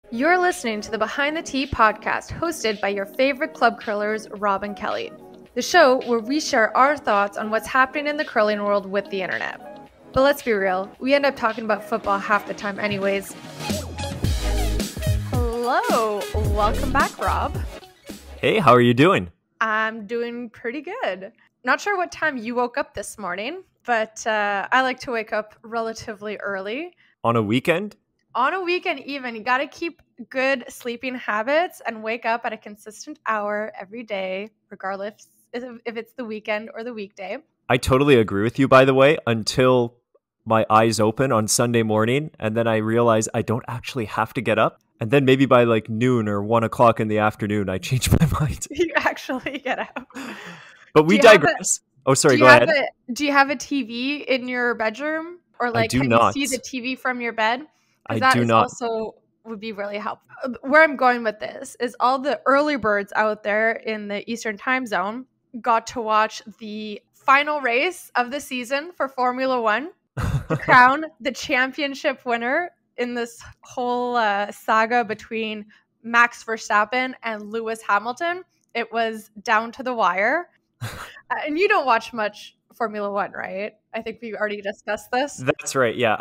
You're listening to the Behind the Tee podcast, hosted by your favorite club curlers, Rob and Kelly. The show where we share our thoughts on what's happening in the curling world with the internet. But let's be real, we end up talking about football half the time anyways. Hello, welcome back, Rob. Hey, how are you doing? I'm doing pretty good. Not sure what time you woke up this morning, but I like to wake up relatively early. On a weekend? On a weekend even, you got to keep good sleeping habits and wake up at a consistent hour every day, regardless if it's the weekend or the weekday. I totally agree with you, by the way, until my eyes open on Sunday morning, and then I realize I don't actually have to get up. And then maybe by like noon or 1 o'clock in the afternoon, I change my mind. You actually get up. But we digress. Oh, sorry, go ahead. Do you have a TV in your bedroom? Or like, can you see the TV from your bed? I do not. Also would be really helpful. Where I'm going with this is all the early birds out there in the Eastern time zone got to watch the final race of the season for Formula One to crown the championship winner in this whole saga between Max Verstappen and Lewis Hamilton. It was down to the wire. And you don't watch much Formula One, right? I think we already discussed this. That's right. Yeah,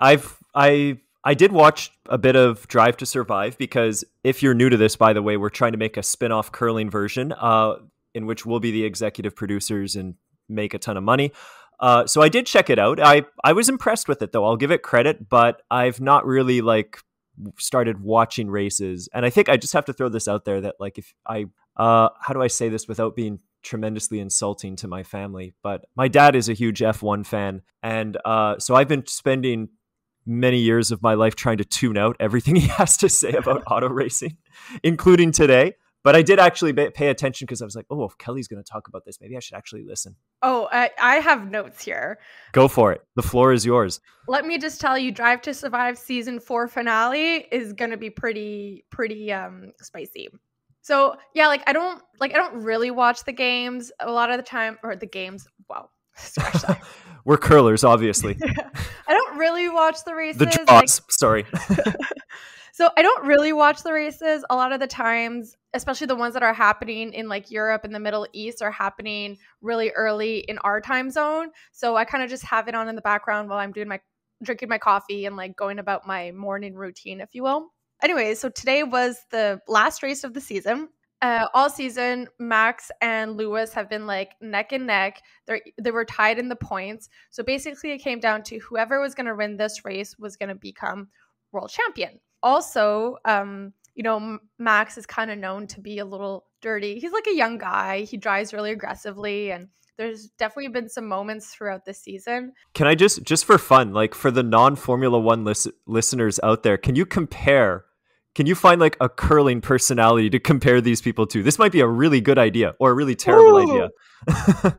I did watch a bit of Drive to Survive because if you're new to this, by the way, we're trying to make a spin-off curling version in which we'll be the executive producers and make a ton of money. So I did check it out. I was impressed with it, though. I'll give it credit, but I've not really started watching races. And I think I just have to throw this out there that if I how do I say this without being tremendously insulting to my family? But my dad is a huge F1 fan, and so I've been spending many years of my life trying to tune out everything he has to say about auto racing, including today. But I did actually pay attention because I was like, oh, if Kelly's going to talk about this, maybe I should actually listen. Oh, I have notes here. Go for it. The floor is yours. Let me just tell you, Drive to Survive season 4 finale is going to be pretty spicy. So yeah, I don't really watch the games a lot of the time, or the games. Wow. We're curlers, obviously. Yeah. I don't really watch the races. The jaws, sorry. So I don't really watch the races a lot of the times, especially the ones that are happening in Europe and the Middle East are happening really early in our time zone. So I kind of just have it on in the background while I'm drinking my coffee and going about my morning routine, if you will. Anyway, so today was the last race of the season. All season, Max and Lewis have been neck and neck. They were tied in the points. So basically it came down to whoever was going to win this race was going to become world champion. Also, Max is kind of known to be a little dirty. He's a young guy. He drives really aggressively, and there's definitely been some moments throughout the season. Can I just for fun, for the non-Formula One listeners out there, can you find a curling personality to compare these people to? This might be a really good idea or a really terrible idea.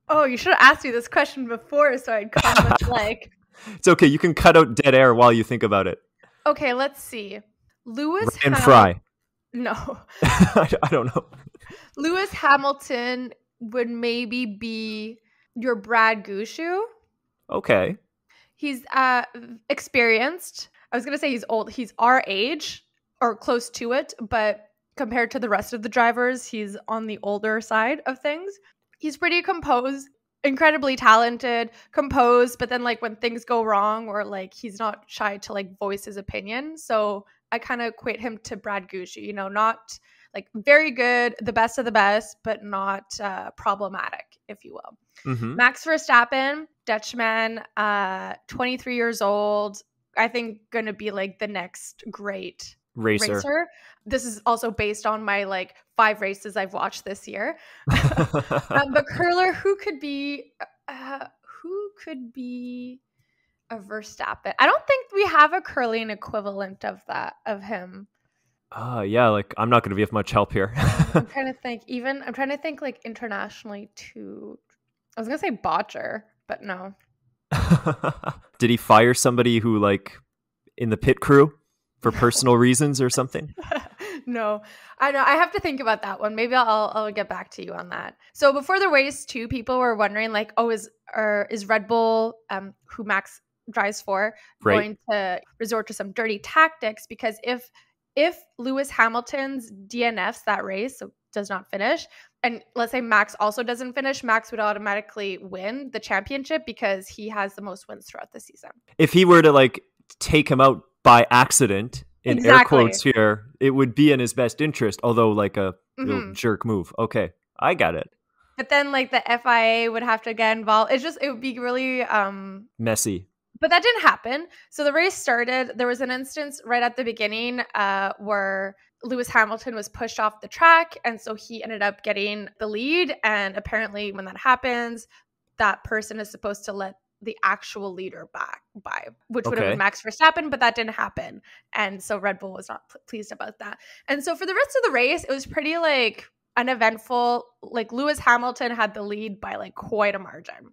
Oh, you should have asked me this question before so I'd come with It's okay. You can cut out dead air while you think about it. Okay, let's see. Lewis and Fry. No. I don't know. Lewis Hamilton would maybe be your Brad Gushu. Okay. He's experienced. I was going to say he's old. He's our age or close to it, but compared to the rest of the drivers, he's on the older side of things. He's pretty composed, incredibly talented, composed, but then when things go wrong or he's not shy to voice his opinion. So I kind of equate him to Brad Gushu, not very good, the best of the best, but not problematic, if you will. Mm-hmm. Max Verstappen, Dutchman, 23 years old, I think going to be the next great racer. This is also based on my 5 races I've watched this year. But curler, who could be a Verstappen? I don't think we have a curling equivalent of him. Yeah, I'm not going to be of much help here. I'm trying to think internationally too. I was going to say Botcher, but no. Did he fire somebody who in the pit crew for personal reasons or something? No, I know. I have to think about that one. Maybe I'll get back to you on that. So before the race, too, people were wondering is Red Bull, who Max drives for, going to resort to some dirty tactics? Because if if Lewis Hamilton's DNFs that race, so does not finish, and let's say Max also doesn't finish, Max would automatically win the championship because he has the most wins throughout the season. If he were to like take him out by accident, in air quotes here, it would be in his best interest, although like a jerk move. Okay, I got it. But then like the FIA would have to get involved. It would be really messy. But that didn't happen. So the race started. There was an instance right at the beginning where Lewis Hamilton was pushed off the track. And so he ended up getting the lead. And apparently when that happens, that person is supposed to let the actual leader by, which would have been Max Verstappen, but that didn't happen. And so Red Bull was not pleased about that. And so for the rest of the race, it was pretty like uneventful. Like Lewis Hamilton had the lead by like quite a margin.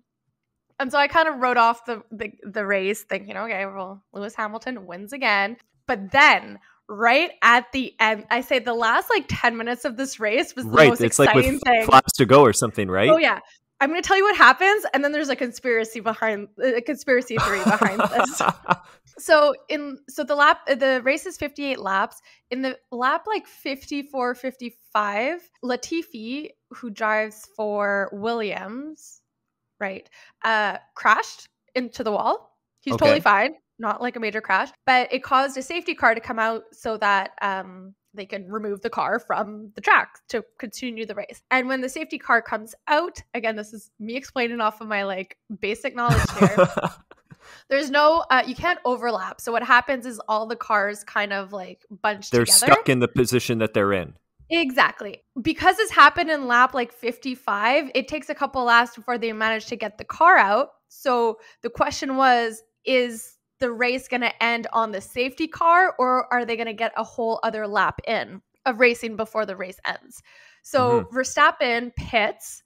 And so I kind of wrote off the race thinking, okay, well, Lewis Hamilton wins again. But then right at the end, I say the last like 10 minutes of this race was the most exciting thing. Flaps to go or something, right? Oh, yeah. I'm going to tell you what happens, and then there's a conspiracy theory behind this. So the race is 58 laps. In the lap like 54, 55, Latifi, who drives for Williams, right, crashed into the wall. He's totally fine, not like a major crash, but it caused a safety car to come out so that they can remove the car from the track to continue the race. And when the safety car comes out, again, this is me explaining off of my like basic knowledge here. There's no, you can't overlap. So what happens is all the cars kind of like bunch together. They're stuck in the position that they're in. Exactly. Because this happened in lap like 55, it takes a couple laps before they manage to get the car out. So the question was, is the race going to end on the safety car, or are they going to get a whole other lap in of racing before the race ends? So Verstappen pits,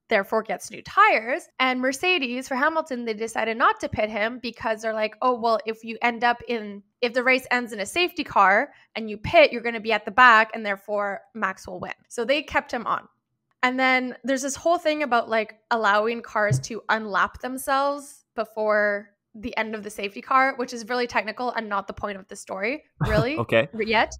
therefore gets new tires, and Mercedes for Hamilton, they decided not to pit him because they're like, oh, well, if the race ends in a safety car and you pit, you're going to be at the back and therefore Max will win. So they kept him on. And then there's this whole thing about like allowing cars to unlap themselves before the end of the safety car, which is really technical and not the point of the story, really, yet.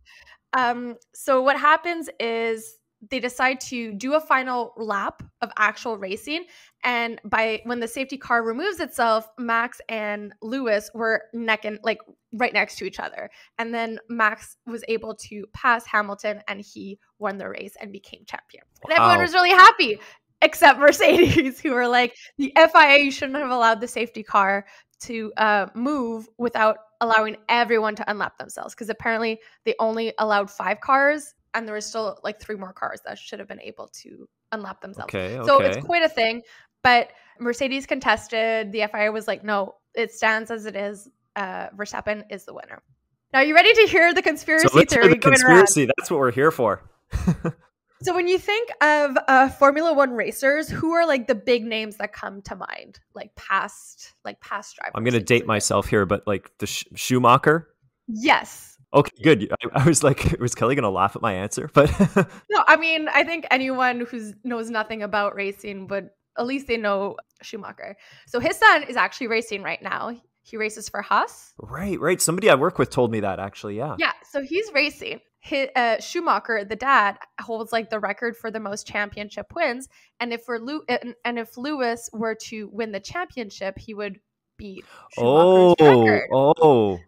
So what happens is they decide to do a final lap of actual racing, and when the safety car removes itself, Max and Lewis were right next to each other, and then Max was able to pass Hamilton, and he won the race and became champion. And everyone was really happy, except Mercedes, who were like, the FIA shouldn't have allowed the safety car to move without allowing everyone to unlap themselves, because apparently they only allowed 5 cars and there were still like 3 more cars that should have been able to unlap themselves. So it's quite a thing, but Mercedes contested. The FIA was like, no, it stands as it is. Verstappen is the winner. Now, you ready to hear the conspiracy theory going around? That's what we're here for. So when you think of Formula One racers, who are like the big names that come to mind, like past drivers? I'm going to date myself here, but like the Schumacher? Yes. Okay, good. I was like, was Kelly going to laugh at my answer? But no, I mean, I think anyone who knows nothing about racing would, at least they know Schumacher. So his son is actually racing right now. He races for Haas. Right. Somebody I work with told me that, actually, yeah. Yeah, so he's racing. Schumacher, the dad, holds like the record for the most championship wins, and if Lewis were to win the championship, he would beat Schumacher's record. Oh.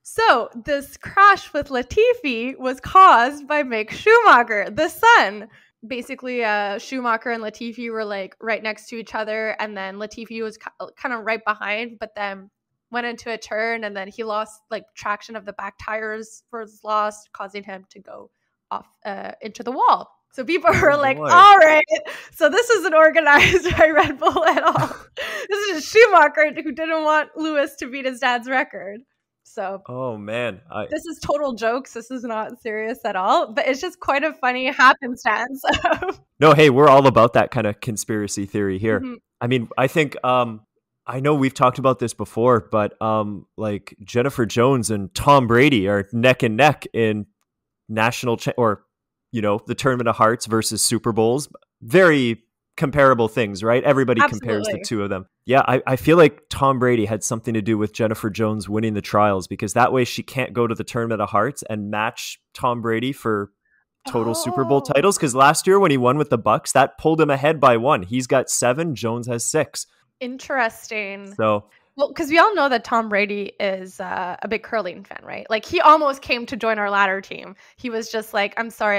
So this crash with Latifi was caused by Mick Schumacher, the son. Basically, Schumacher and Latifi were like right next to each other, and then Latifi was kind of right behind, but then went into a turn, and then he lost like traction of the back tires was lost, causing him to go off into the wall. So people were like, all right, so this isn't organized by Red Bull at all. This is Schumacher who didn't want Lewis to beat his dad's record. So, oh man, this is total jokes. This is not serious at all, but it's just quite a funny happenstance. No, hey, we're all about that kind of conspiracy theory here. I mean, I think, I know we've talked about this before, but like Jennifer Jones and Tom Brady are neck and neck in the Tournament of Hearts versus Super Bowls. Very comparable things, right? Everybody compares the two of them. Yeah, I feel like Tom Brady had something to do with Jennifer Jones winning the trials, because that way she can't go to the Tournament of Hearts and match Tom Brady for total Super Bowl Oh, titles. Because last year when he won with the Bucks, that pulled him ahead by one. He's got 7, Jones has 6. interesting. So Well, because we all know that Tom Brady is a big curling fan, right? Like he almost came to join our ladder team. He was just like, "I'm sorry,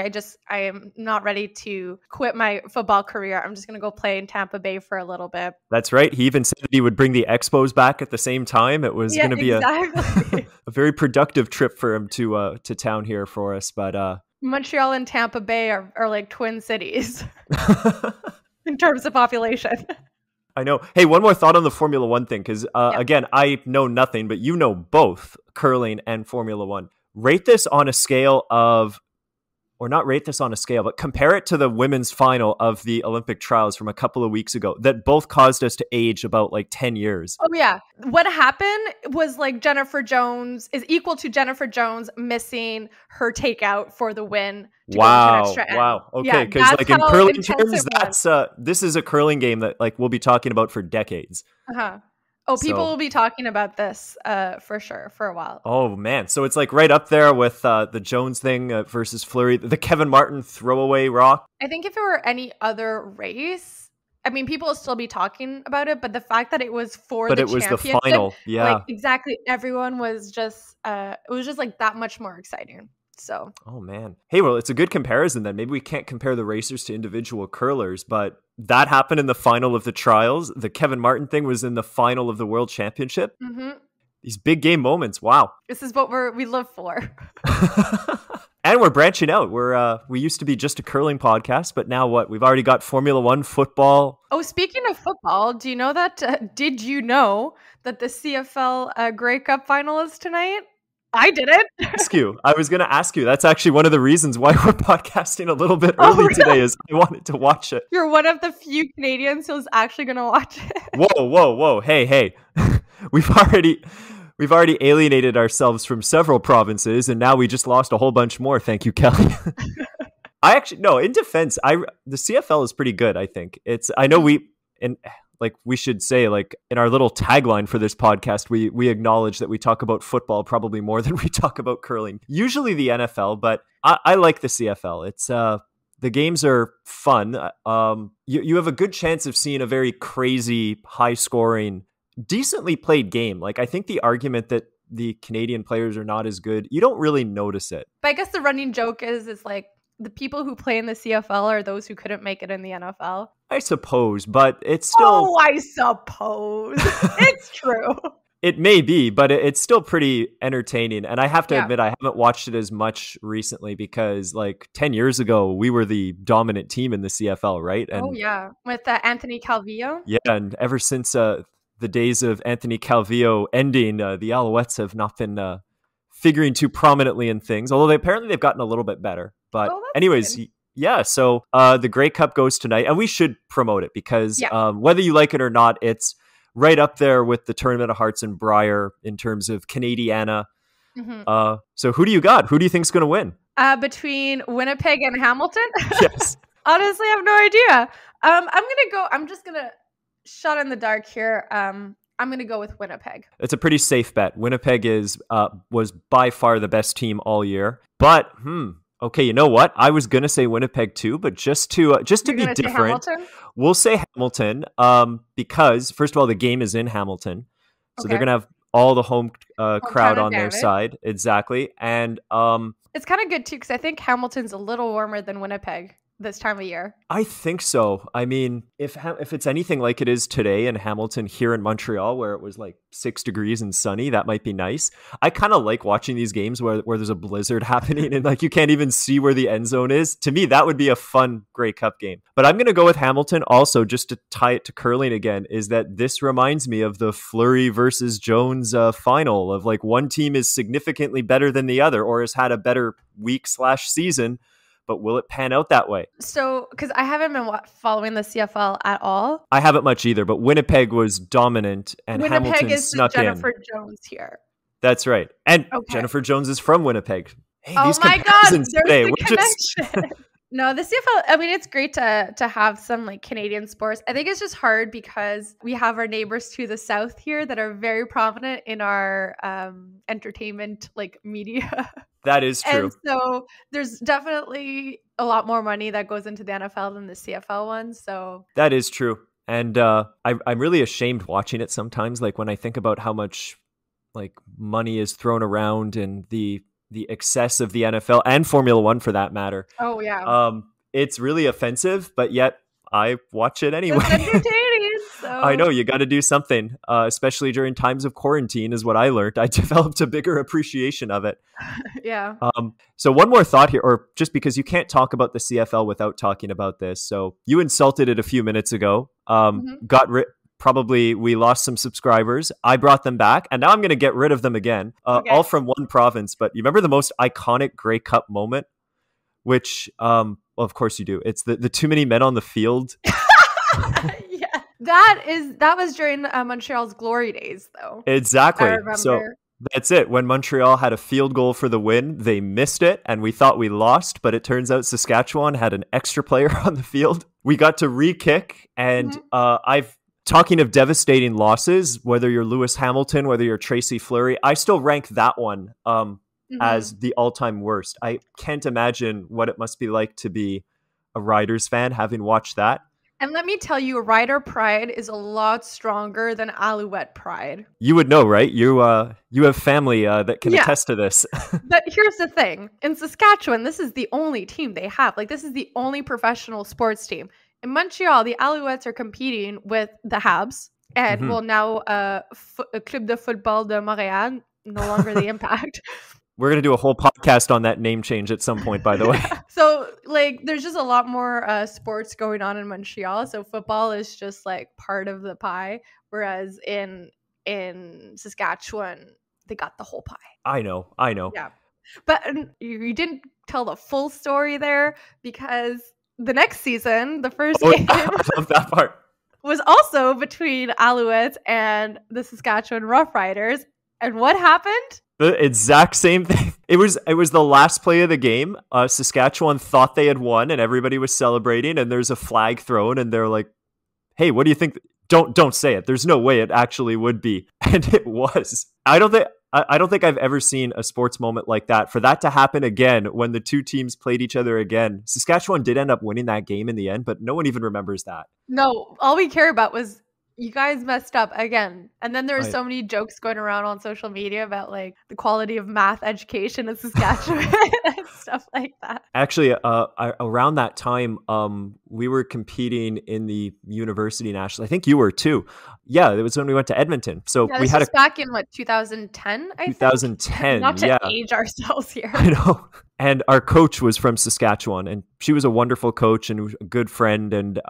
I am not ready to quit my football career. I'm just gonna go play in Tampa Bay for a little bit." that's right. He even said that he would bring the Expos back at the same time. It was Yeah, going to be exactly. a very productive trip for him to town here for us. But Montreal and Tampa Bay are like twin cities in terms of population. I know. Hey, one more thought on the Formula One thing, because Yeah. again, I know nothing, but you know both curling and Formula One. Rate this on a scale of, or not rate this on a scale, but compare it to the women's final of the Olympic trials from a couple of weeks ago that both caused us to age about like 10 years. Oh yeah. What happened was like Jennifer Jones is equal to Jennifer Jones missing her takeout for the win to go into an extra end. Wow. Okay, Yeah, because that's like in how curling intense terms, it was. this is a curling game that like we'll be talking about for decades. Uh-huh. Oh, people So will be talking about this for sure for a while. oh man, so it's like right up there with the Jones thing versus Fleury, the Kevin Martin throwaway rock. I think if it were any other race, I mean, people will still be talking about it, but the fact that it was for But the it was the championship, final. Yeah. like exactly, everyone was just, it was just like that much more exciting. So Oh man. Hey, well, it's a good comparison then. Maybe we can't compare the racers to individual curlers, but that happened in the final of the trials. The Kevin Martin thing was in the final of the World Championship. mhm. These big game moments. Wow. This is what we live for. And we're branching out. We used to be just a curling podcast, but now what? We've already got Formula One, football. Oh, speaking of football, do you know that? Did you know that the CFL Grey Cup final is tonight? I didn't. I was going to ask you. That's actually one of the reasons why we're podcasting a little bit Oh, early really? today. Is I wanted to watch it. You're one of the few Canadians who's actually going to watch it. Whoa! Hey! we've already alienated ourselves from several provinces, and now we just lost a whole bunch more. Thank you, Kelly. I actually no. In defense, the CFL is pretty good. I think I know we should say, like, in our little tagline for this podcast, we acknowledge that we talk about football probably more than we talk about curling. Usually the NFL, but I like the CFL. It's the games are fun. You have a good chance of seeing a very crazy, high scoring, decently played game. Like, I think the argument that the Canadian players are not as good, you don't really notice it. But I guess the running joke is like the people who play in the CFL are those who couldn't make it in the NFL. I suppose, but it's still... Oh, I suppose. It's true. It may be, but it's still pretty entertaining. And I have to Yeah. admit, I haven't watched it as much recently because like 10 years ago, we were the dominant team in the CFL, right? And Oh, yeah. With Anthony Calvillo. yeah, and ever since the days of Anthony Calvillo ending, the Alouettes have not been figuring too prominently in things, although apparently they've gotten a little bit better. But Oh, that's anyways, good. yeah, so the Grey Cup goes tonight, and we should promote it because Yeah. whether you like it or not, it's right up there with the Tournament of Hearts and Briar in terms of Canadiana. Mhm. So who do you got? Who do you think's going to win? Between Winnipeg and Hamilton? Yes. Honestly, I have no idea. I'm just gonna shot in the dark here. I'm gonna go with Winnipeg. It's a pretty safe bet. Winnipeg was by far the best team all year. But okay, you know what? I was gonna say Winnipeg too, but just to You're be gonna say different, Hamilton? we'll say Hamilton. Because first of all, the game is in Hamilton, so they're Okay. gonna have all the home crowd Hometown on their advantage. side. Exactly, and It's kind of good too because I think Hamilton's a little warmer than Winnipeg this time of year. I think so. I mean, if it's anything like it is today in Hamilton here in Montreal, where it was like 6 degrees and sunny, that might be nice. I kind of like watching these games where there's a blizzard happening and like you can't even see where the end zone is. To me, that would be a fun Grey Cup game. But I'm going to go with Hamilton also, just to tie it to curling again, is that this reminds me of the Fleury versus Jones final of like one team is significantly better than the other or has had a better week/season. But will it pan out that way? So, because I haven't been following the CFL at all. I haven't much either, but Winnipeg was dominant and Winnipeg Hamilton is the snuck Jennifer in. Jones here. That's right. And Okay. Jennifer Jones is from Winnipeg. Hey, Oh these my God, comparisons there's today, the we're just connection. No, the CFL, I mean, it's great to have some like Canadian sports. I think it's just hard because we have our neighbors to the south here that are very prominent in our entertainment like media. That is And true. so there's definitely a lot more money that goes into the NFL than the CFL one. So That is true. And I'm really ashamed watching it sometimes. Like when I think about how much like money is thrown around and the excess of the NFL and Formula One for that matter. oh yeah. It's really offensive, but yet I watch it anyway. It's entertaining. I know So you got to do something, especially during times of quarantine, is what I learned. I developed a bigger appreciation of it. yeah. So one more thought here, or just because you can't talk about the CFL without talking about this. So you insulted it a few minutes ago. Mhm. Probably we lost some subscribers. I brought them back, and now I'm going to get rid of them again. Okay. All from one province. But you remember the most iconic Grey Cup moment, which, well, of course you do. It's the too many men on the field. yeah. That was during Montreal's glory days though. I Exactly. So remember. that's it. When Montreal had a field goal for the win, they missed it, and we thought we lost, but it turns out Saskatchewan had an extra player on the field. We got to re-kick, and Mhm. talking of devastating losses, whether you're Lewis Hamilton, whether you're Tracy Fleury, I still rank that one Mhm. as the all-time worst. I can't imagine what it must be like to be a Riders fan having watched that. And let me tell you, Rider pride is a lot stronger than Alouette pride. You would know, right? You have family that can Yeah. attest to this. But here's the thing. In Saskatchewan, this is the only team they have. Like, this is the only professional sports team. In Montreal, the Alouettes are competing with the Habs and, Mhm. well, now Club de Football de Montréal, no longer the Impact. We're going to do a whole podcast on that name change at some point, by the way. So, like, there's just a lot more sports going on in Montreal. So football is just like part of the pie, whereas in Saskatchewan, they got the whole pie. I know. Yeah. But you didn't tell the full story there because the next season, the first Oh, game I love that part. was also between Alouettes and the Saskatchewan Roughriders. And what happened? The exact same thing. It was the last play of the game. Saskatchewan thought they had won, and everybody was celebrating. And there's a flag thrown, and they're like, "Hey, what do you think?" Don't say it. There's no way it actually would be, and it was. I don't think I've ever seen a sports moment like that. For that to happen again when the two teams played each other again, Saskatchewan did end up winning that game in the end, but no one even remembers that. No, all we care about was you guys messed up again. And then there were Right. so many jokes going around on social media about like the quality of math education in Saskatchewan and stuff like that. Actually, around that time, we were competing in the university national. I think you were too. Yeah, it was when we went to Edmonton. So Yeah, we this had was a back in what, 2010, I think? 2010. Not to Yeah, age ourselves here. I know. And our coach was from Saskatchewan, and she was a wonderful coach and a good friend. And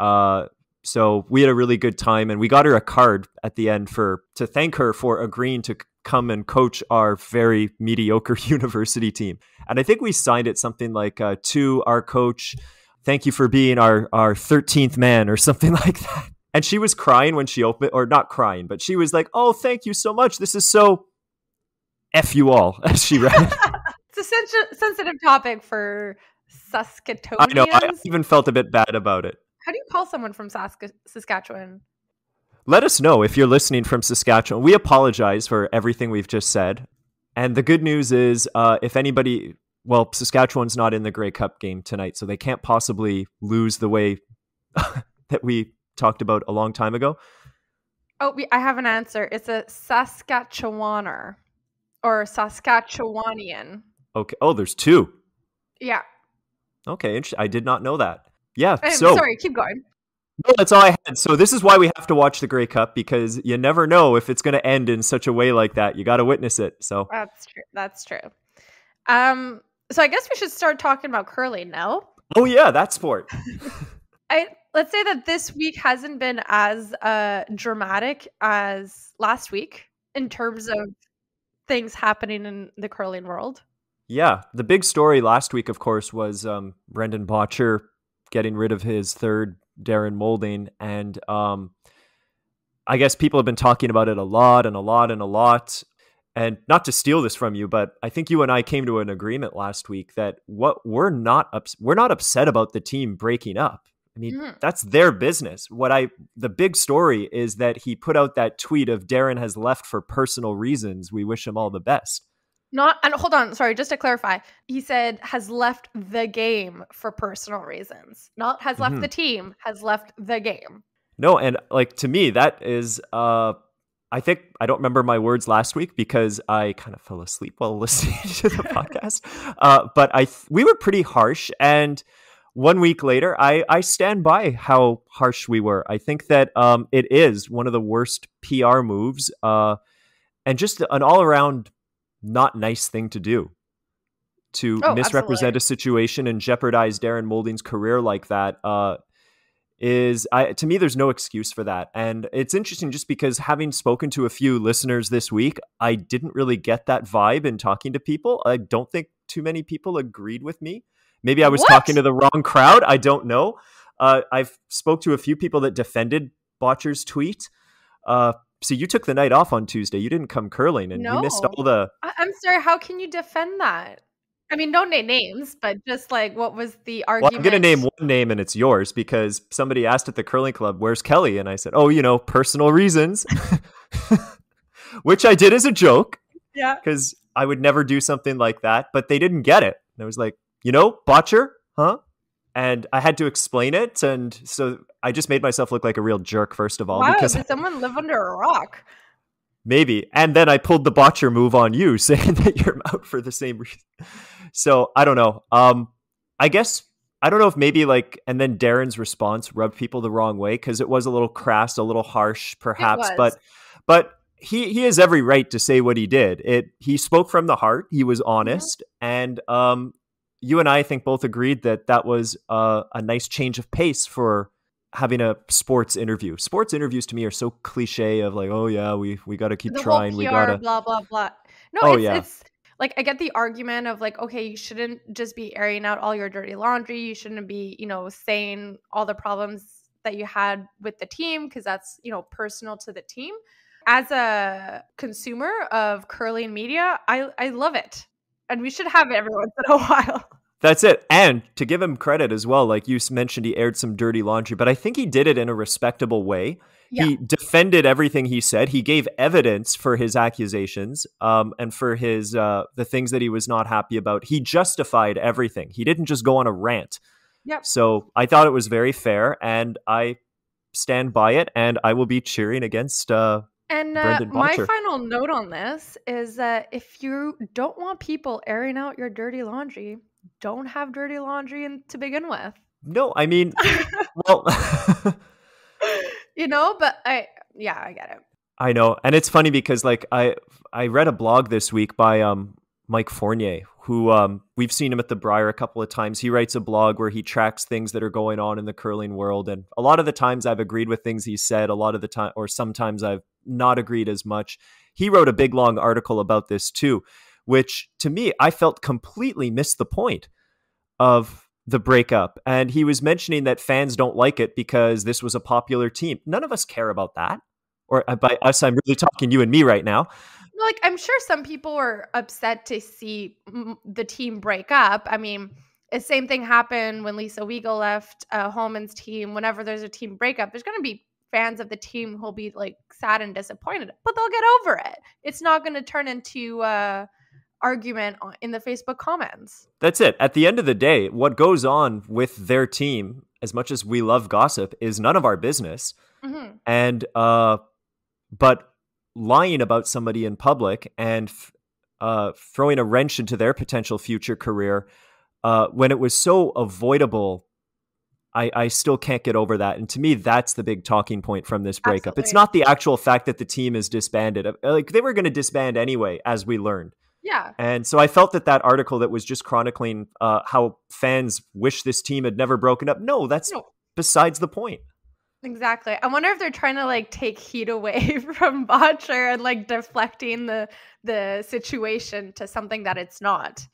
so we had a really good time, and we got her a card at the end to thank her for agreeing to come and coach our very mediocre university team. And I think we signed it something like to our coach, thank you for being our 13th man or something like that. And she was crying when she opened, or not crying, but she was like, "Oh, thank you so much. This is so F you all," as she read it. It's a sensitive topic for I know. I Saskatoonians. even felt a bit bad about it. How do you call someone from Saskatchewan? Let us know if you're listening from Saskatchewan. We apologize for everything we've just said. And the good news is, if anybody, well, Saskatchewan's not in the Grey Cup game tonight, so they can't possibly lose the way that we talked about a long time ago. Oh, I have an answer. It's a Saskatchewaner or Saskatchewanian. Okay. Oh, there's two. Yeah. Okay. I did not know that. Yeah. Sorry, keep going. No, that's all I had. So this is why we have to watch the Grey Cup, because you never know if it's going to end in such a way like that. You got to witness it. So That's true. That's true. So I guess we should start talking about curling now. oh yeah, that sport. Let's say that this week hasn't been as dramatic as last week in terms of things happening in the curling world. Yeah, the big story last week, of course, was Brendan Bottcher getting rid of his third Darren Molding, and I guess people have been talking about it a lot. and not to steal this from you, but I think you and I came to an agreement last week that we're not upset about the team breaking up. I mean, that's their business. The big story is that he put out that tweet of Darren has left for personal reasons. We wish him all the best. And hold on, sorry, just to clarify, he said has left the game for personal reasons, not has left the team, has left the game. No, and like to me, that is, I think I don't remember my words last week because I kind of fell asleep while listening to the podcast. But we were pretty harsh, and 1 week later, I stand by how harsh we were. I think that it is one of the worst PR moves, and just an all around not nice thing to do, to misrepresent a situation and jeopardize Darren Moulding's career like that. To me, there's no excuse for that. And it's interesting just because having spoken to a few listeners this week, I didn't really get that vibe in talking to people. I don't think too many people agreed with me. Maybe I was talking to the wrong crowd. I don't know. I've spoke to a few people that defended Botcher's tweet. So you took the night off on Tuesday. You didn't come curling, and you missed all the... I'm sorry, how can you defend that? I mean, don't name names, but just like, what was the argument? Well, I'm going to name one name, and it's yours, because somebody asked at the curling club, where's Kelly? And I said, personal reasons, which I did as a joke. Yeah. Because I would never do something like that, but they didn't get it. And I was like, Botcher, huh? And I had to explain it. And so I just made myself look like a real jerk, first of all. Wow, because did someone live under a rock? Maybe. And then I pulled the Botcher move on you, saying that you're out for the same reason. So I don't know. I guess, I don't know if maybe and then Darren's response rubbed people the wrong way, because it was a little crass, a little harsh, perhaps. But he has every right to say what he did. He spoke from the heart. He was honest. And you and I think both agreed that was a nice change of pace for having a sports interview. Sports interviews to me are so cliche of like, oh yeah, we got to keep trying. Whole PR, we got to blah, blah, blah. No, it's like, I get the argument of like, okay, you shouldn't just be airing out all your dirty laundry. You shouldn't be, saying all the problems that you had with the team, because that's, personal to the team. As a consumer of curling media, I love it. And we should have it every once in a while. That's it. And to give him credit as well, like you mentioned, he aired some dirty laundry, but I think he did it in a respectable way. Yeah. He defended everything he said. He gave evidence for his accusations, and for his the things that he was not happy about. He justified everything. He didn't just go on a rant. Yep. So I thought it was very fair, and I stand by it, and I will be cheering against Brendan my Botcher. final note on this is that if you don't want people airing out your dirty laundry, don't have dirty laundry to begin with. No, I mean, well... but I get it. I know. And it's funny because I read a blog this week by Mike Fournier, who we've seen him at the Briar a couple of times. He writes a blog where he tracks things that are going on in the curling world. And a lot of the times I've agreed with things he said, a lot of the time, or sometimes I've not agreed as much. He wrote a big long article about this too, which to me, I felt completely missed the point of the breakup. And he was mentioning that fans don't like it because this was a popular team. None of us care about that. Or by us, I'm really talking you and me right now. Like, I'm sure some people were upset to see the team break up. I mean, the same thing happened when Lisa Weigel left Holman's team. Whenever there's a team breakup, there's going to be fans of the team who'll be like sad and disappointed, but they'll get over it. It's not going to turn into argument in the Facebook comments. That's it. At the end of the day, what goes on with their team, as much as we love gossip, is none of our business. Mm-hmm. And but lying about somebody in public and throwing a wrench into their potential future career, when it was so avoidable, I still can't get over that. And to me, that's the big talking point from this breakup. Absolutely. It's not the actual fact that the team is disbanded. Like, they were going to disband anyway, as we learned. Yeah. And so I felt that article that was just chronicling how fans wish this team had never broken up. No, that's besides the point. Exactly. I wonder if they're trying to like take heat away from Botcher and like deflecting the situation to something that it's not.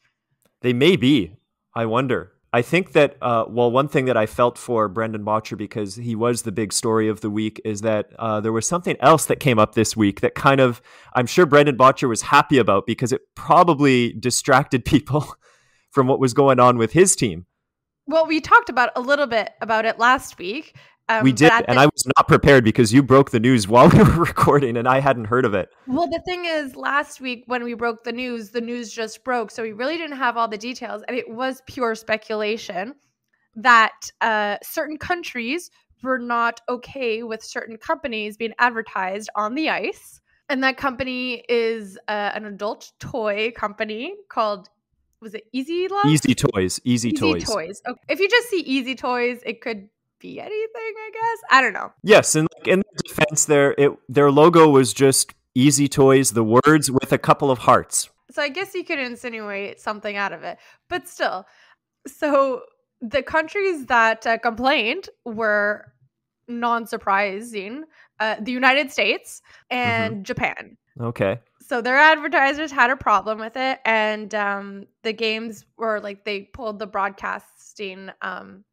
They may be. I wonder. I think that, one thing that I felt for Brendan Botcher, because he was the big story of the week, is that there was something else that came up this week that kind of, I'm sure Brendan Botcher was happy about because it probably distracted people from what was going on with his team. Well, we talked about a little bit about it last week. We did, and I was not prepared because you broke the news while we were recording, and I hadn't heard of it. Well, the thing is, last week when we broke the news just broke, so we really didn't have all the details, and it was pure speculation that certain countries were not okay with certain companies being advertised on the ice, and that company is an adult toy company called, was it Easy Love? Easy Toys. Easy Toys. Okay. If you just see Easy Toys, it could be anything, I guess. I don't know. Yes, and in the defense, their logo was just Easy Toys, the words with a couple of hearts. So I guess you could insinuate something out of it, but still. So the countries that complained were, non-surprising, the United States and Japan. Okay. So their advertisers had a problem with it, and the games were like, they pulled the broadcasting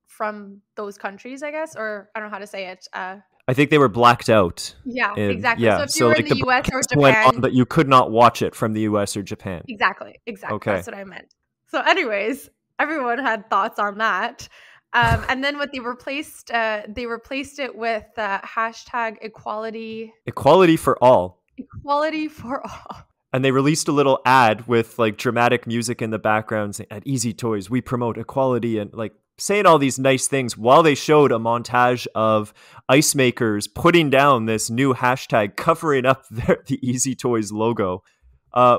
from those countries, I guess, or I don't know how to say it. I think they were blacked out. Yeah, exactly. Yeah. So if you were in the US or Japan, went on, but you could not watch it from the US or Japan. Exactly. Okay. That's what I meant. So anyways, everyone had thoughts on that. And then what they replaced it with hashtag equality. Equality for all. Equality for all. And they released a little ad with like dramatic music in the background saying, at Easy Toys, we promote equality, and like saying all these nice things while they showed a montage of ice makers putting down this new hashtag covering up the Easy Toys logo.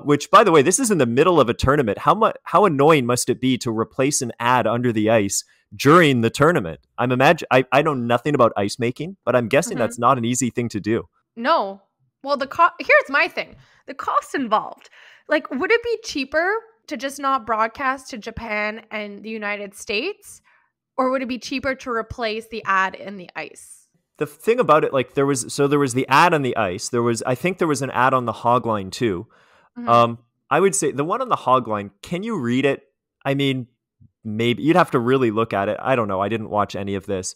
Which, by the way, this is in the middle of a tournament. How annoying must it be to replace an ad under the ice during the tournament? I know nothing about ice making, but I'm guessing that's not an easy thing to do. No. Well, here's my thing. The cost involved. Like, would it be cheaper to just not broadcast to Japan and the United States? Or would it be cheaper to replace the ad in the ice? The thing about it, like there was the ad on the ice. I think there was an ad on the hog line too. I would say the one on the hog line, can you read it? I mean, maybe you'd have to really look at it. I don't know. I didn't watch any of this.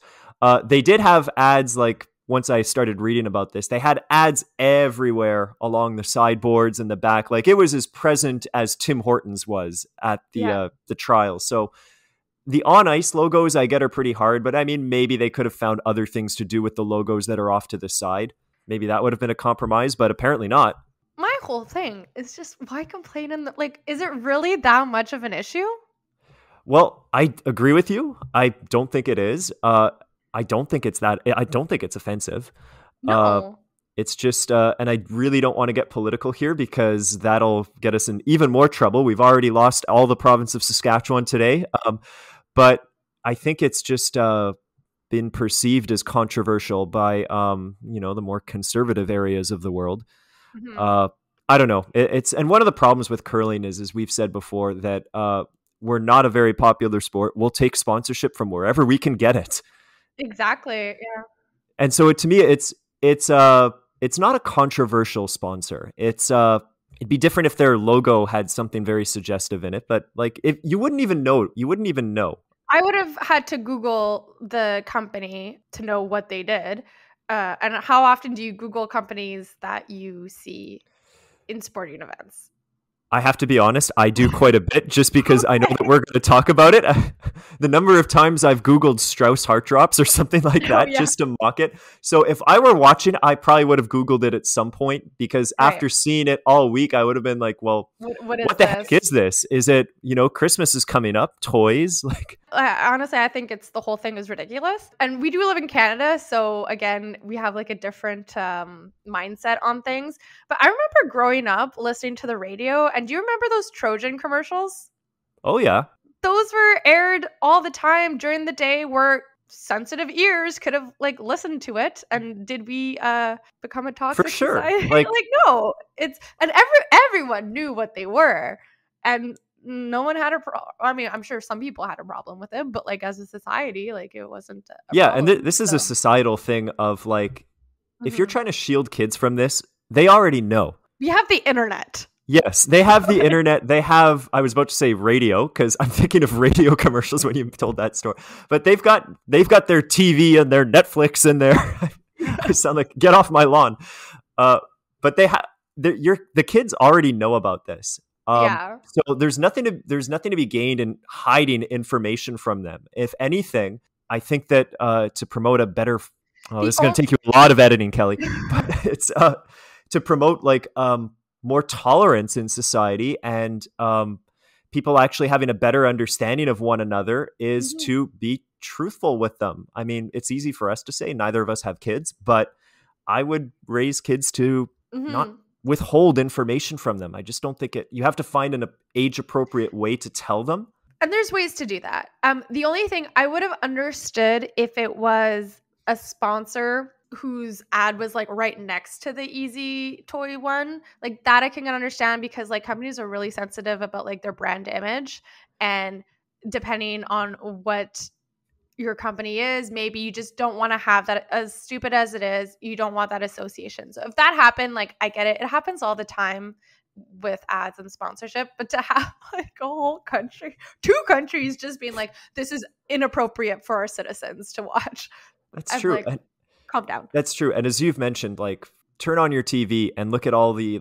They did have ads, like once I started reading about this, they had ads everywhere along the sideboards and the back. Like it was as present as Tim Hortons was at the trials. So the on ice logos I get are pretty hard, but I mean, maybe they could have found other things to do with the logos that are off to the side. Maybe that would have been a compromise, but apparently not. My whole thing is just, why complain? Is it really that much of an issue? Well, I agree with you. I don't think it is. I don't think it's offensive. No. It's just, and I really don't want to get political here because that'll get us in even more trouble. We've already lost all the province of Saskatchewan today. But I think it's just been perceived as controversial by, the more conservative areas of the world. I don't know. And one of the problems with curling is, as we've said before, that we're not a very popular sport. We'll take sponsorship from wherever we can get it. Exactly. Yeah. And so to me, it's not a controversial sponsor. It'd be different if their logo had something very suggestive in it, but like if you wouldn't even know. I would have had to Google the company to know what they did. And how often do you Google companies that you see in sporting events? I have to be honest, I do quite a bit just because I know that we're going to talk about it. The number of times I've Googled Strauss heart drops or something like that just to mock it. So if I were watching, I probably would have Googled it at some point because after seeing it all week, I would have been like, well, what the heck is this? Is it, Christmas is coming up, toys? Like, honestly, I think the whole thing is ridiculous. And we do live in Canada. So again, we have like a different mindset on things. But I remember growing up listening to the radio. And do you remember those Trojan commercials? Oh, yeah. Those were aired all the time during the day where sensitive ears could have like listened to it. And did we become a toxic society? Like no. Everyone knew what they were. And no one had a problem. I mean, I'm sure some people had a problem with it, but like as a society, like it wasn't a problem, and this is a societal thing of like, if you're trying to shield kids from this, they already know. We have the internet. Yes, they have the internet. They have, I was about to say radio because I'm thinking of radio commercials when you told that story. But they've got their TV and their Netflix and their I sound like get off my lawn. Uh, but the kids already know about this. Yeah. So there's nothing to be gained in hiding information from them. If anything, I think that to promote a better, The this is going to take you a lot of editing, Kelly, but it's to promote like more tolerance in society and people actually having a better understanding of one another is to be truthful with them. I mean, it's easy for us to say, neither of us have kids, but I would raise kids to not withhold information from them. I just don't think you have to find an age appropriate way to tell them. And there's ways to do that. The only thing I would have understood if it was a sponsor whose ad was like right next to the Easy Toy one, like that I can understand because like companies are really sensitive about like their brand image, and depending on what your company is, maybe you just don't want to have that. As stupid as it is, you don't want that association. So if that happened, like I get it. It happens all the time with ads and sponsorship, but to have like a whole country, two countries just being like, this is inappropriate for our citizens to watch. That's true. Like, calm down. That's true. And as you've mentioned, like turn on your TV and look at all the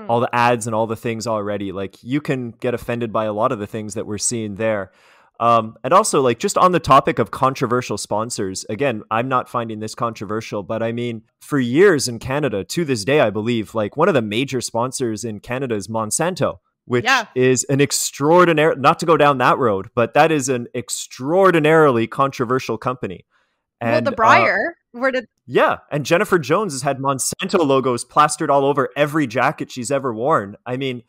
all the ads and all the things already. Like you can get offended by a lot of the things that we're seeing there. And also like just on the topic of controversial sponsors, again, I'm not finding this controversial, but I mean, for years in Canada, to this day, I believe like one of the major sponsors in Canada is Monsanto, which is an extraordinary, not to go down that road, but that is an extraordinarily controversial company. And, well, the Briar, and Jennifer Jones has had Monsanto logos plastered all over every jacket she's ever worn. I mean,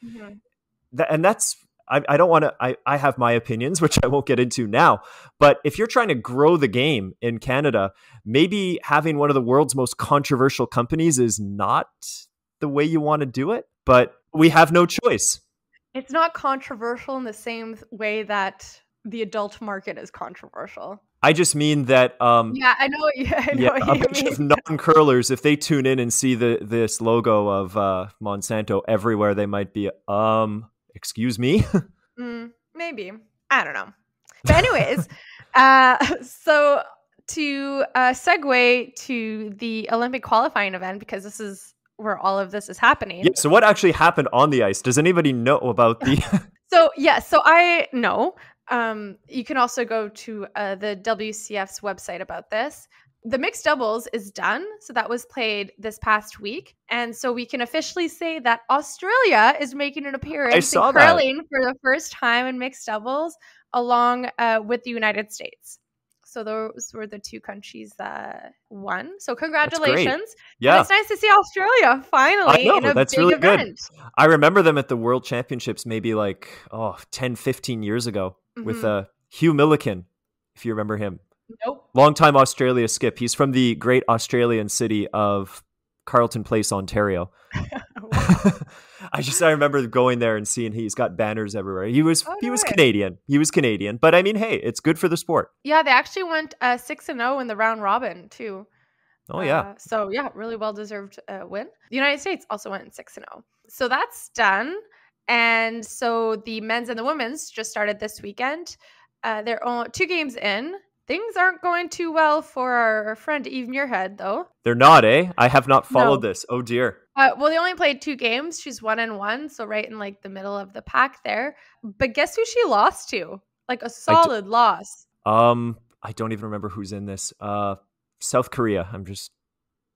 that's, I don't want to, I have my opinions, which I won't get into now, but if you're trying to grow the game in Canada, maybe having one of the world's most controversial companies is not the way you want to do it, but we have no choice. It's not controversial in the same way that the adult market is controversial. I just mean that I know a bunch of non-curlers, if they tune in and see this logo of Monsanto everywhere, they might be excuse me. Maybe, I don't know, but anyways, so to segue to the Olympic qualifying event, because this is where all of this is happening. So what actually happened on the ice? Does anybody know about the so I know. You can also go to the WCF's website about this. The mixed doubles is done. So that was played this past week. And so we can officially say that Australia is making an appearance in curling for the first time in mixed doubles along with the United States. So those were the two countries that won. So congratulations. Yeah. And it's nice to see Australia finally in a big really event. Good. I remember them at the World Championships maybe like 10, 15 years ago with Hugh Milliken, if you remember him. Nope. Longtime Australia skip. He's from the great Australian city of Carleton Place, Ontario. I remember going there and seeing he's got banners everywhere. He was Canadian. He was Canadian, but I mean, hey, it's good for the sport. Yeah, they actually went 6-0 in the round robin too. Oh yeah. So yeah, really well deserved win. The United States also went 6-0. So that's done. And so the men's and the women's just started this weekend. They're only 2 games in. Things aren't going too well for our friend Eve Muirhead, though. They're not, eh? I have not followed this. Oh, dear. Well, they only played 2 games. She's 1-1, so right in like the middle of the pack there. But guess who she lost to? Like a solid loss. I don't even remember who's in this. South Korea.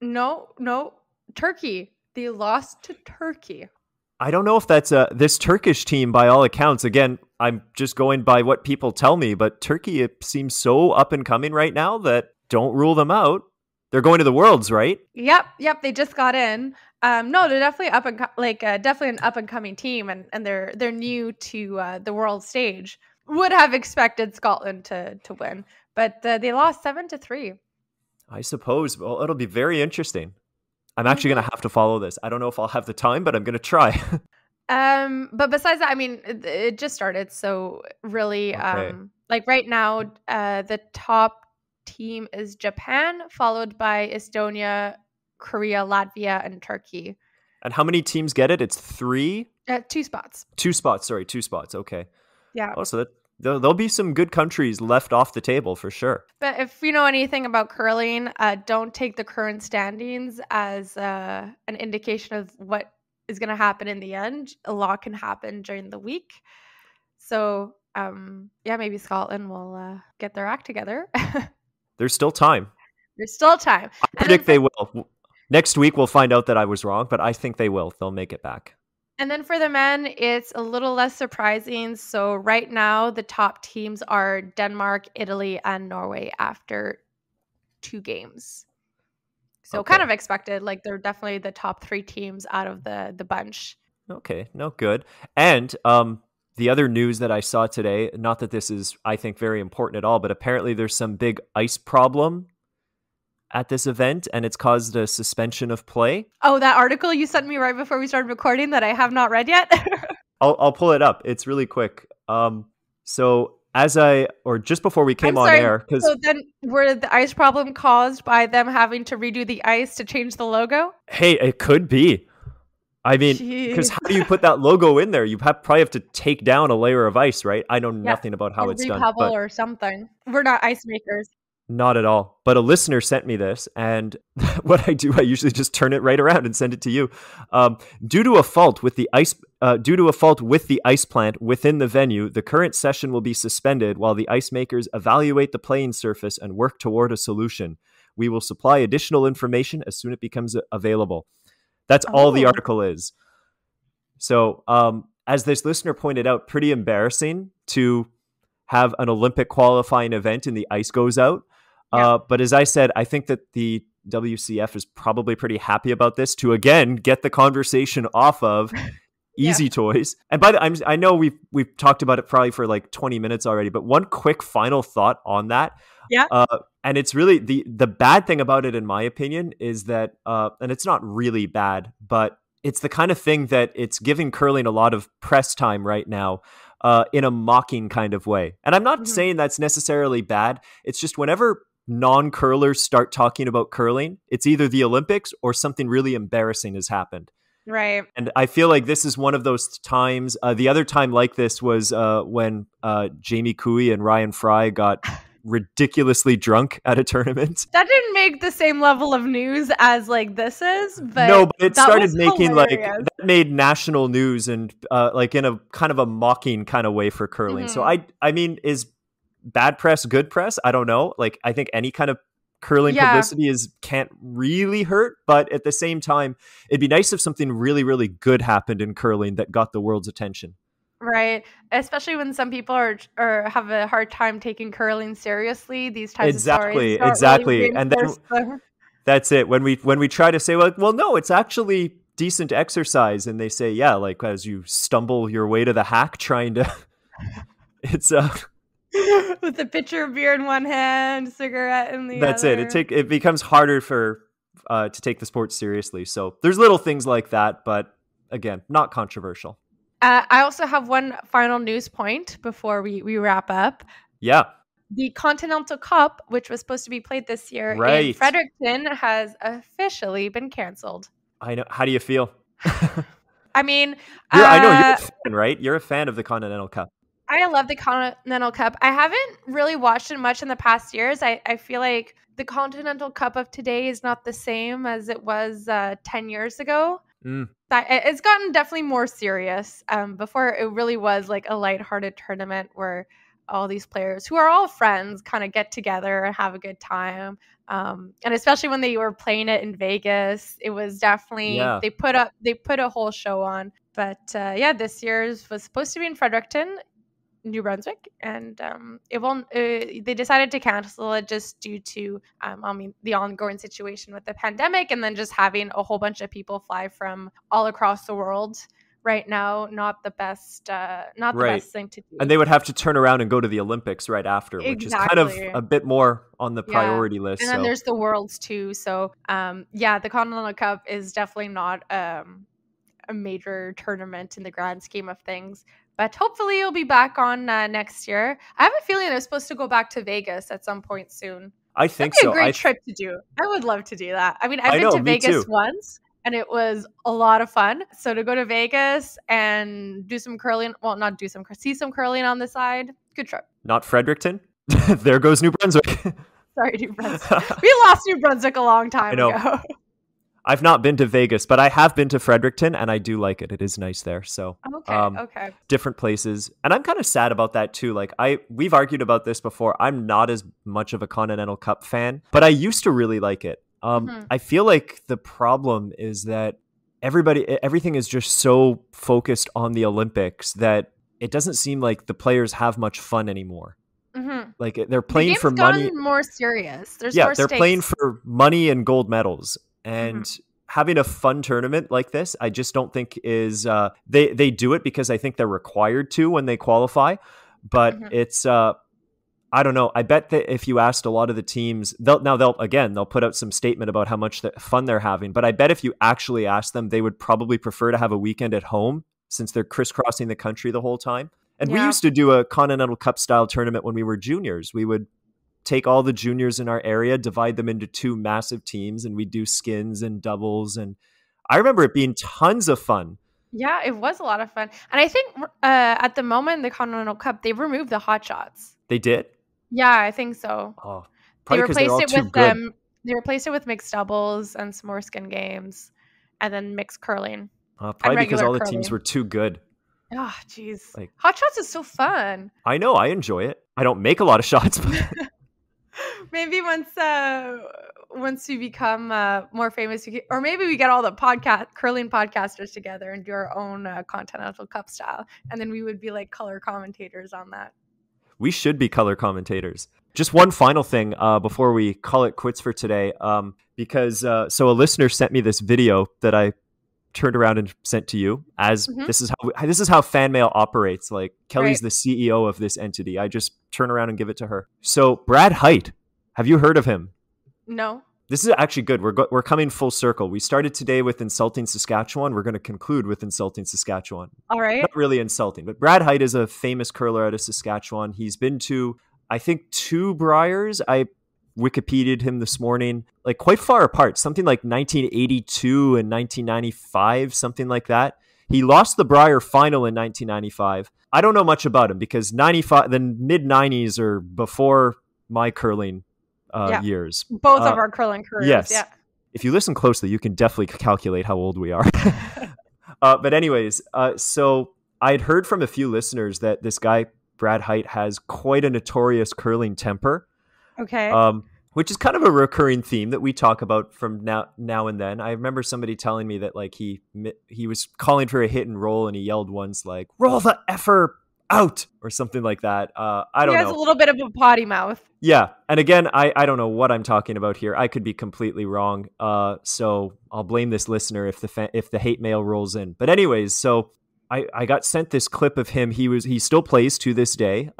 No. Turkey. They lost to Turkey. I don't know if that's this Turkish team, by all accounts. Again, I'm just going by what people tell me, but Turkey, it seems so up and coming right now that don't rule them out. They're going to the Worlds, right? Yep. They just got in. No, they're definitely definitely an up and coming team, and they're new to the world stage. Would have expected Scotland to win, but they lost 7-3. I suppose. Well, it'll be very interesting. I'm actually going to have to follow this. I don't know if I'll have the time, but I'm going to try. But besides that, I mean, it just started. So really, like right now, the top team is Japan, followed by Estonia, Korea, Latvia, and Turkey. And how many teams get it? It's 3? 2 spots. 2 spots, sorry, 2 spots. Okay. Yeah. Oh, so there'll be some good countries left off the table for sure. But if you know anything about curling, don't take the current standings as an indication of what is going to happen in the end. A lot can happen during the week. So, yeah, maybe Scotland will get their act together. There's still time. There's still time. I predict they will. Next week, we'll find out that I was wrong, but I think they will. They'll make it back. And then for the men, it's a little less surprising. So right now, the top teams are Denmark, Italy, and Norway after 2 games. So kind of expected. Like, they're definitely the top 3 teams out of the bunch. Okay, no, good. And the other news that I saw today, not that this is, I think, very important at all, but apparently there's some big ice problem at this event, and it's caused a suspension of play. Oh, that article you sent me right before we started recording that I have not read yet? I'll pull it up. It's really quick. So just before we came on air, so then were the ice problem caused by them having to redo the ice to change the logo? Hey, it could be. I mean, because how do you put that logo in there? You probably have to take down a layer of ice, right? I know nothing about how it's done. Repebble or something. We're not ice makers. Not at all. But a listener sent me this, and what I do, I usually just turn it right around and send it to you. Due to a fault with the ice plant within the venue, the current session will be suspended while the ice makers evaluate the playing surface and work toward a solution. We will supply additional information as soon as it becomes available. That's all the article is. So, as this listener pointed out, pretty embarrassing to have an Olympic qualifying event and the ice goes out. Yeah. But as I said, I think that the WCF is probably pretty happy about this to, again, get the conversation off of easy toys. And I know we've talked about it probably for like 20 minutes already, but one quick final thought on that. Yeah. And it's really the bad thing about it, in my opinion, is that, and it's not really bad, but it's the kind of thing that it's giving curling a lot of press time right now. In a mocking kind of way. And I'm not saying that's necessarily bad. It's just whenever non-curlers start talking about curling, it's either the Olympics or something really embarrassing has happened. Right. And I feel like this is one of those times. The other time like this was when Jamie Cooey and Ryan Fry got ridiculously drunk at a tournament. That didn't make the same level of news as like this is, but no, but it started making hilarious. Like that made national news and like in a kind of a mocking kind of way for curling. So I mean, is bad press good press? I don't know. Like, I think any kind of curling publicity can't really hurt, but at the same time, it'd be nice if something really, really good happened in curling that got the world's attention. Right, especially when some people are have a hard time taking curling seriously. These types of stories exactly, really and then that's it. When we try to say, well, no, it's actually decent exercise, and they say, yeah, like as you stumble your way to the hack, trying to, it's with a pitcher of beer in one hand, cigarette in the other. That's it. It becomes harder to take the sport seriously. So there's little things like that, but again, not controversial. I also have one final news point before we wrap up. Yeah. The Continental Cup, which was supposed to be played this year in Fredericton, has officially been canceled. I know. How do you feel? I mean, I know you're a fan, right? You're a fan of the Continental Cup. I love the Continental Cup. I haven't really watched it much in the past years. I feel like the Continental Cup of today is not the same as it was 10 years ago. It's gotten definitely more serious. Before it really was like a lighthearted tournament where all these players who are all friends kind of get together and have a good time. And especially when they were playing it in Vegas, it was definitely they put a whole show on. But this year's was supposed to be in Fredericton, New Brunswick, and it won't. They decided to cancel it just due to the ongoing situation with the pandemic, and then just having a whole bunch of people fly from all across the world right now. Not the best best thing to do. And they would have to turn around and go to the Olympics right after, which is kind of a bit more on the priority list. And then there's the Worlds too. So the Continental Cup is definitely not a major tournament in the grand scheme of things. But hopefully it'll be back on next year. I have a feeling they're supposed to go back to Vegas at some point soon. I think That'd be so. a great trip to do. I would love to do that. I mean, I've been to Vegas once, and it was a lot of fun. So to go to Vegas and do some curling, well, not do some, see some curling on the side, good trip. Not Fredericton. There goes New Brunswick. Sorry, New Brunswick. We lost New Brunswick a long time ago. I've not been to Vegas, but I have been to Fredericton, and I do like it. It is nice there. So okay. Different places. And I'm kind of sad about that too. Like we've argued about this before. I'm not as much of a Continental Cup fan, but I used to really like it. I feel like the problem is that everything is just so focused on the Olympics that it doesn't seem like the players have much fun anymore. Like they're playing for money. More serious. There's more stakes. They're playing for money and gold medals. And having a fun tournament like this, I just don't think is they do it because I think they're required to when they qualify. But it's I don't know. I bet that if you asked a lot of the teams, they'll put out some statement about how much fun they're having. But I bet if you actually ask them, they would probably prefer to have a weekend at home since they're crisscrossing the country the whole time. And we used to do a Continental Cup style tournament when we were juniors. We would take all the juniors in our area, divide them into 2 massive teams, and we'd do skins and doubles. And I remember it being tons of fun. Yeah, it was a lot of fun. And I think at the moment, the Continental Cup, they removed the hot shots. They did? Yeah, I think so. Oh, they replaced it with them. They replaced it with mixed doubles and some more skin games, and then mixed curling. Probably because all the teams were too good. Oh, jeez. Like, hot shots is so fun. I know. I enjoy it. I don't make a lot of shots, but maybe once we become more famous, or maybe we get all the curling podcasters together and do our own Continental Cup style, and then we would be like color commentators on that. We should be color commentators. Just one final thing before we call it quits for today, because so a listener sent me this video that I turned around and sent to you. This is how fan mail operates. Like Kelly's the CEO of this entity. I just turn around and give it to her. So Brad Hite, have you heard of him? No. This is actually good. We're coming full circle. We started today with insulting Saskatchewan. We're going to conclude with insulting Saskatchewan. All right. Not really insulting, but Brad Hite is a famous curler out of Saskatchewan. He's been to, I think, 2 Briers. I Wikipedia'd him this morning, like quite far apart, something like 1982 and 1995, something like that. He lost the Brier final in 1995. I don't know much about him because the mid-90s are before my curling years. Both of our curling careers. Yes. Yeah. If you listen closely, you can definitely calculate how old we are. But anyways, so I'd heard from a few listeners that this guy, Brad Hite, has quite a notorious curling temper. Okay. Which is kind of a recurring theme that we talk about from now and then. I remember somebody telling me that like he was calling for a hit and roll and he yelled once like, "Roll the effer out," or something like that. I don't know. He has a little bit of a potty mouth. Yeah. And again, I don't know what I'm talking about here. I could be completely wrong. So I'll blame this listener if the hate mail rolls in. But anyways, so I got sent this clip of him. He still plays to this day.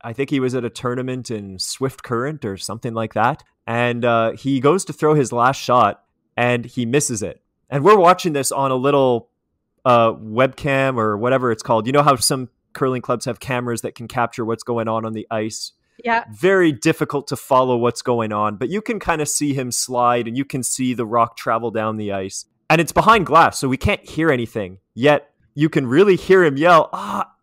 I think he was at a tournament in Swift Current or something like that. And he goes to throw his last shot and he misses it. And we're watching this on a little webcam or whatever it's called. You know how some curling clubs have cameras that can capture what's going on the ice? Yeah. Very difficult to follow what's going on, but you can kind of see him slide and you can see the rock travel down the ice. And it's behind glass, so we can't hear anything. Yet you can really hear him yell,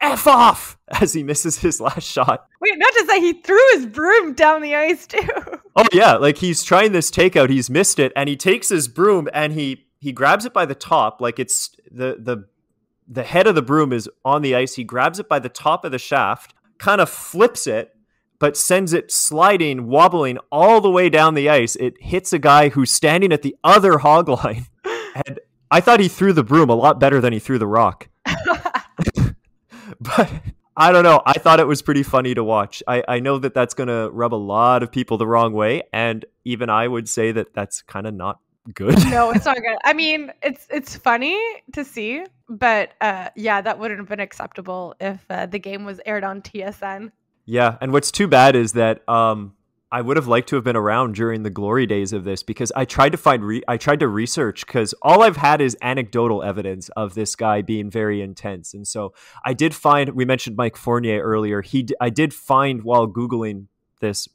F off, as he misses his last shot. Wait, not just that, he threw his broom down the ice too. Oh yeah, like he's trying this takeout, he's missed it, and he takes his broom and he grabs it by the top, like it's the head of the broom is on the ice. He grabs it by the top of the shaft, kind of flips it, but sends it sliding, wobbling all the way down the ice. It hits a guy who's standing at the other hog line. And I thought he threw the broom a lot better than he threw the rock. But I don't know. I thought it was pretty funny to watch. I know that that's going to rub a lot of people the wrong way. And even I would say that that's kind of not good. No, it's not good. I mean, it's funny to see, but yeah, that wouldn't have been acceptable if the game was aired on TSN. Yeah, and what's too bad is that I would have liked to have been around during the glory days of this because I tried to research because all I've had is anecdotal evidence of this guy being very intense. And so I did find, we mentioned Mike Fournier earlier. I did find while Googling this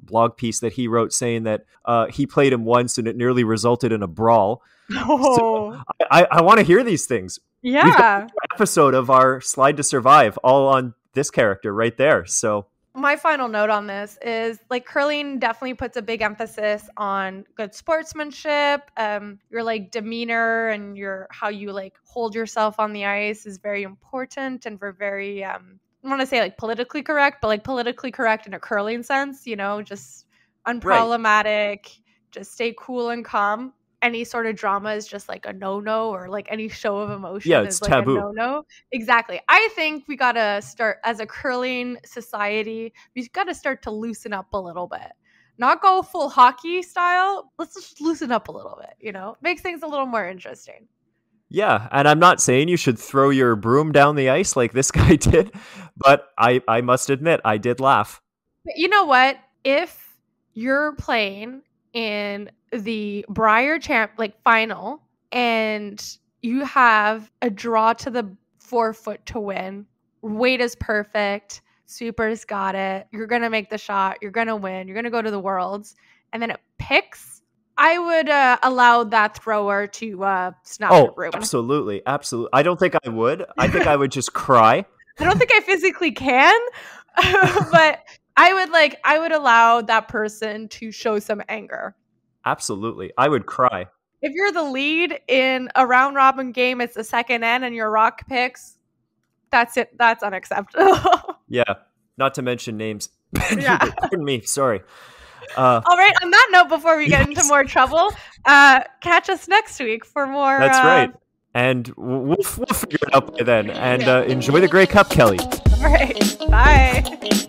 blog piece that he wrote saying that he played him once and it nearly resulted in a brawl. Oh, So I want to hear these things. yeah. We've got an episode of our Slide to Survive all on this character right there. So my final note on this is like curling definitely puts a big emphasis on good sportsmanship. Your like demeanor and your how you like hold yourself on the ice is very important, and for very I want to say like politically correct, but like politically correct in a curling sense, you know, just unproblematic, just stay cool and calm. Any sort of drama is just like a no-no, or like any show of emotion it's is like taboo. a no-no. Exactly. I think we gotta start as a curling society, we gotta start to loosen up a little bit. Not go full hockey style. Let's just loosen up a little bit, you know? Makes things a little more interesting. Yeah, and I'm not saying you should throw your broom down the ice like this guy did, but I must admit, I did laugh. But you know what? If you're playing in the Brier final and you have a draw to the 4-foot to win, weight is perfect, Super's got it, you're gonna make the shot, you're gonna win, you're gonna go to the Worlds, and then it picks, I would allow that thrower to snap the broom. Absolutely. I don't think I would. I think I would just cry. I don't think I physically can, but I would allow that person to show some anger. Absolutely. I would cry. If you're the lead in a round robin game, it's the second end and your rock picks, that's it. That's unacceptable. Yeah. Not to mention names. Yeah. Pardon me. Sorry. All right. On that note, before we get into more trouble, catch us next week for more. That's right. And we'll figure it out by then. And enjoy the Grey Cup, Kelly. All right. Bye.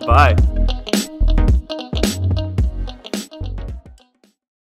Bye.